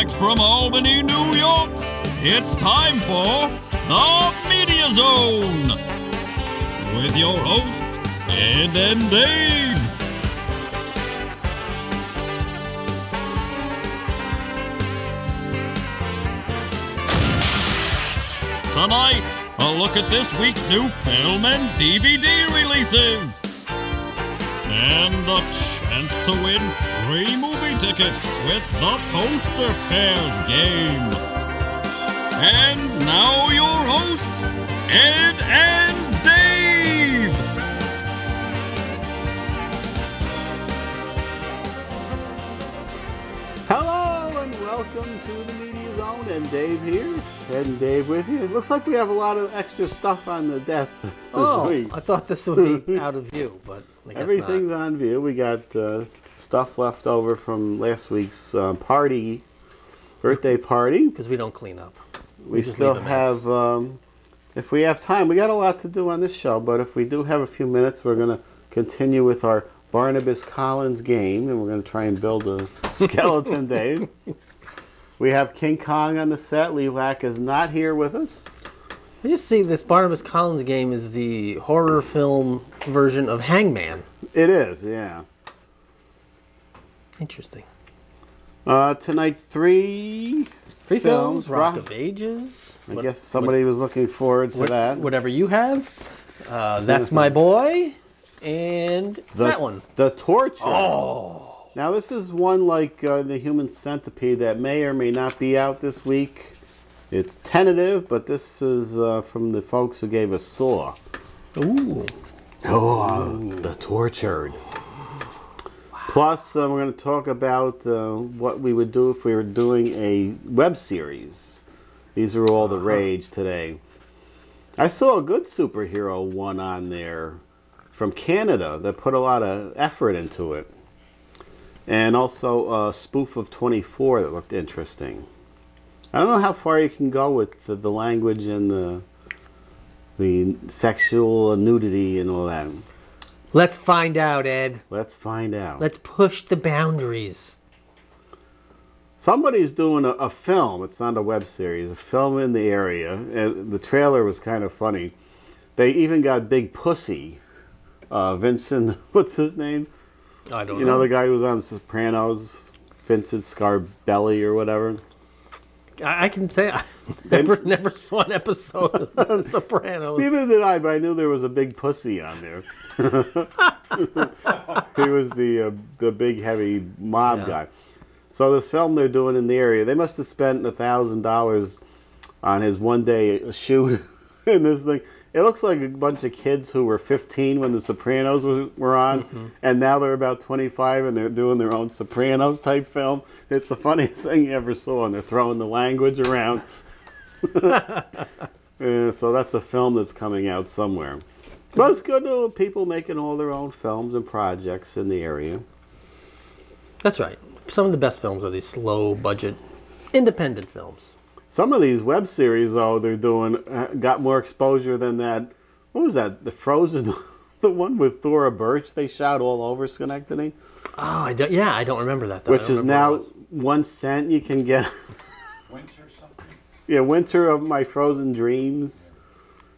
Direct from Albany, New York, it's time for The Media Zone with your hosts, Ed and Dave. Tonight, a look at this week's new film and DVD releases. And the chance to win free movie tickets with the Poster Pairs game. And now your hosts, Ed and Dave. Hello and welcome to the Media Zone, and Dave here. Ed and Dave with you. It looks like we have a lot of extra stuff on the desk this week. I thought this would be out of view, but I guess Everything's not. on view. We got stuff left over from last week's birthday party. Because we don't clean up. We just still leave a have, if we have time, we got a lot to do on this show, but if we do have a few minutes, we're going to continue with our Barnabas Collins game, and we're going to try and build a skeleton, Dave. We have King Kong on the set. Lilac is not here with us. I just see this Barnabas Collins game is the horror film version of Hangman. It is, yeah. Interesting. Tonight, three films, Rock of Ages. I guess somebody was looking forward to that. Whatever you have. That's My Boy. And that one. The Torture. Oh. Now, this is one like the Human Centipede that may or may not be out this week. It's tentative, but this is from the folks who gave us Saw. Ooh. Oh, The Tortured. Wow. Plus, we're going to talk about what we would do if we were doing a web series. These are all the rage today. I saw a good superhero one on there from Canada that put a lot of effort into it. And also a spoof of 24 that looked interesting. I don't know how far you can go with the language and the sexual nudity and all that. Let's find out, Ed. Let's find out. Let's push the boundaries. Somebody's doing a film. It's not a web series. A film in the area. And the trailer was kind of funny. They even got Big Pussy. Vincent, what's his name? I don't know. You know the guy who was on Sopranos? Vincent Scarbelli or whatever? I can say I never saw an episode of The Sopranos. Neither did I, but I knew there was a big pussy on there. He was the big, heavy mob guy. So this film they're doing in the area, they must have spent $1,000 on his one-day shoot in this thing. It looks like a bunch of kids who were 15 when The Sopranos were on, and now they're about 25 and they're doing their own Sopranos type film. It's the funniest thing you ever saw, and they're throwing the language around. So that's a film that's coming out somewhere. But it's good to people making all their own films and projects in the area. That's right. Some of the best films are these low-budget, independent films. Some of these web series, though, they're doing got more exposure than that. What was that? The Frozen, the one with Thora Birch. They shot all over Schenectady. Oh, I don't remember that. Though. Which is now 1 cent. You can get. Winter something. Yeah, Winter of My Frozen Dreams.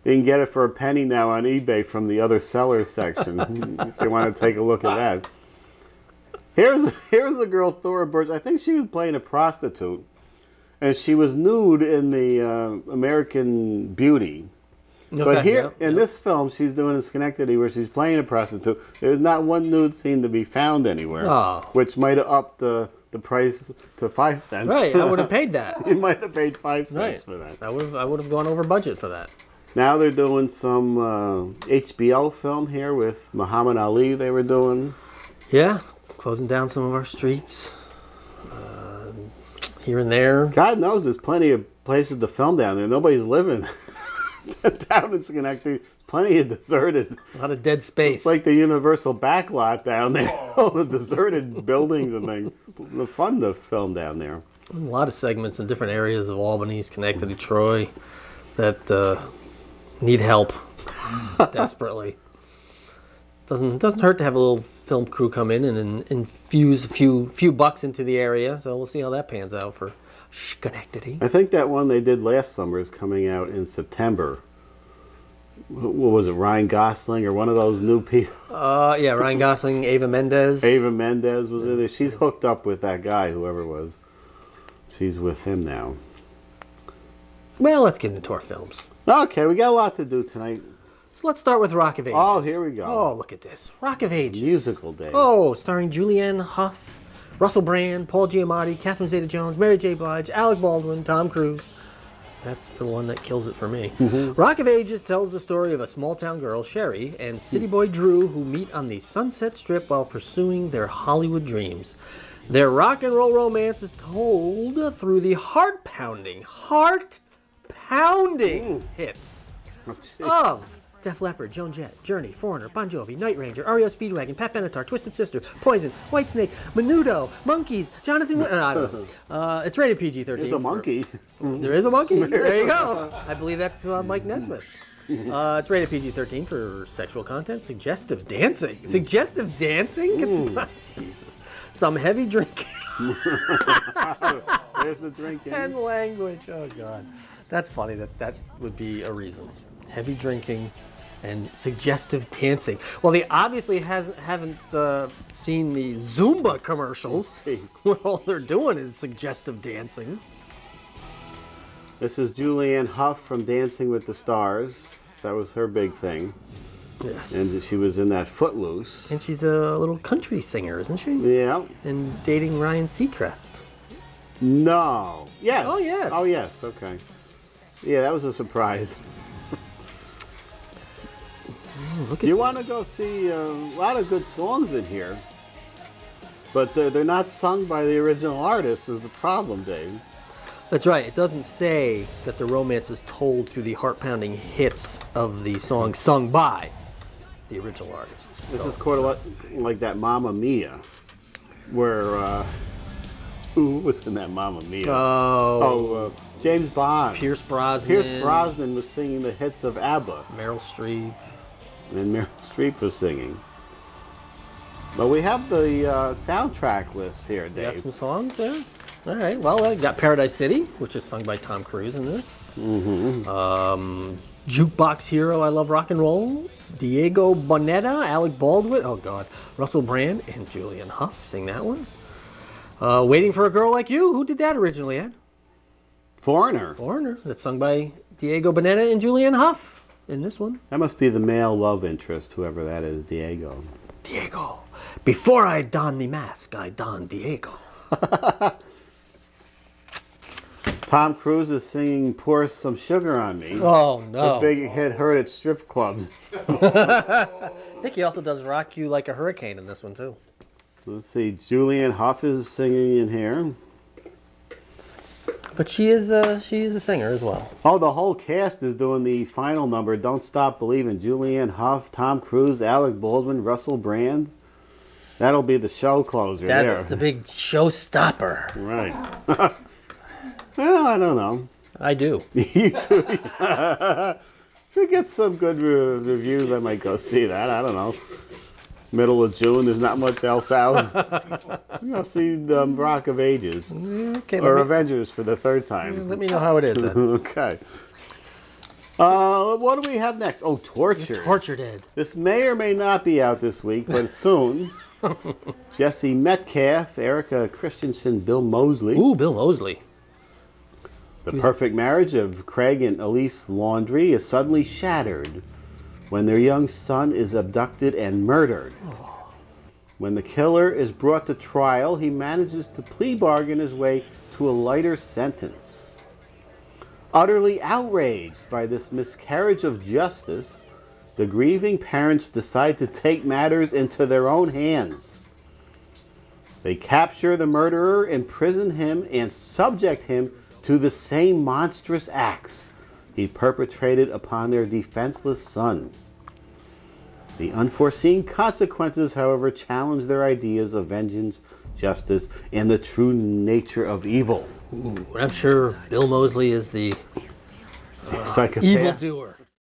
You can get it for a penny now on eBay from the other sellers section. If you want to take a look at that. Here's a girl, Thora Birch. I think she was playing a prostitute. And she was nude in the American Beauty. Okay, but here, in this film, she's doing in Schenectady where she's playing a prostitute. There's not one nude scene to be found anywhere. Oh. Which might have upped the price to 5 cents. Right, I would have paid that. You might have paid 5 cents for that. I would have gone over budget for that. Now they're doing some HBO film here with Muhammad Ali they were doing. Yeah, closing down some of our streets. Here and there. God knows there's plenty of places to film down there. Nobody's living down in Schenectady. Plenty of deserted. A lot of dead space. It's like the Universal backlot down there. All the deserted buildings and things. The fun to film down there. A lot of segments in different areas of Albany, Schenectady, Troy that need help desperately. Doesn't hurt to have a little film crew come in and infuse a few bucks into the area. So we'll see how that pans out for Schenectady. I think that one they did last summer is coming out in September. What was it, Ryan Gosling or one of those new people? Yeah, Ryan Gosling, Ava Mendes. Ava Mendes was in there. She's hooked up with that guy, whoever it was. She's with him now. Well, let's get into our films. Okay, we got a lot to do tonight. So let's start with Rock of Ages. Oh, here we go. Oh, look at this. Rock of Ages. Musical Day. Oh, starring Julianne Hough, Russell Brand, Paul Giamatti, Catherine Zeta-Jones, Mary J. Blige, Alec Baldwin, Tom Cruise. That's the one that kills it for me. Rock of Ages tells the story of a small-town girl, Sherry, and city boy Drew, who meet on the Sunset Strip while pursuing their Hollywood dreams. Their rock and roll romance is told through the heart-pounding hits of Def Leppard, Joan Jett, Journey, Foreigner, Bon Jovi, Night Ranger, REO Speedwagon, Pat Benatar, Twisted Sister, Poison, Whitesnake, Menudo, Monkeys, Jonathan... I don't know. It's rated PG-13. There's a monkey. There is a monkey. There you go. I believe that's Mike Nesmith. It's rated PG-13 for sexual content, suggestive dancing. Suggestive dancing? Jesus. Some heavy drinking. There's the drinking. And language. Oh, God. That's funny that would be a reason. Heavy drinking and suggestive dancing. Well, they obviously haven't seen the Zumba commercials where all they're doing is suggestive dancing. This is Julianne Hough from Dancing with the Stars. That was her big thing. Yes. And she was in that Footloose. And she's a little country singer, isn't she? Yeah. And dating Ryan Seacrest. No. Yes. Oh, yes. Oh, yes. Okay. Yeah, that was a surprise. Look at You want to go see a lot of good songs in here, but they're not sung by the original artist is the problem, Dave. That's right. It doesn't say that the romance is told through the heart-pounding hits of the song sung by the original artist. This is kind of like that Mamma Mia, where who was in that Mamma Mia? James Bond. Pierce Brosnan. Pierce Brosnan was singing the hits of ABBA. Meryl Streep. And Meryl Streep was singing. But we have the soundtrack list here, You Dave. got some songs there? All right. Well, I got Paradise City, which is sung by Tom Cruise in this. Jukebox Hero, I Love Rock and Roll. Diego Boneta, Alec Baldwin. Oh, God. Russell Brand and Julianne Hough sing that one. Waiting for a Girl Like You. Who did that originally, Ed? Foreigner. Foreigner. That's sung by Diego Boneta and Julianne Hough in this one. That must be the male love interest, whoever that is, Diego. Diego. Before I don the mask, I don Diego. Tom Cruise is singing Pour Some Sugar on Me. Oh, no. A big hit heard at strip clubs. I think he also does Rock You Like a Hurricane in this one, too. Let's see, Julianne Hough is singing in here. But she is a singer as well. Oh, the whole cast is doing the final number, Don't Stop Believing. Julianne Hough, Tom Cruise, Alec Baldwin, Russell Brand. That'll be the show closer there. That is the big showstopper. Right. Well, I don't know. I do. You too. If we get some good reviews, I might go see that. I don't know. Middle of June, there's not much else out. I'm going to see the Rock of Ages. Okay, Or Avengers for the third time. let me know how it is then. Okay. What do we have next? Oh, Tortured. Tortured Ed. This may or may not be out this week, but it's soon. Jesse Metcalf, Erica Christensen, Bill Moseley. Ooh, Bill Moseley. The perfect marriage of Craig and Elise Laundrie is suddenly shattered when their young son is abducted and murdered. When the killer is brought to trial, he manages to plea bargain his way to a lighter sentence. Utterly outraged by this miscarriage of justice, the grieving parents decide to take matters into their own hands. They capture the murderer, imprison him, and subject him to the same monstrous acts he perpetrated upon their defenseless son. The unforeseen consequences, however, challenge their ideas of vengeance, justice, and the true nature of evil. Ooh, I'm sure Bill Moseley is the Psychopath. evildoer.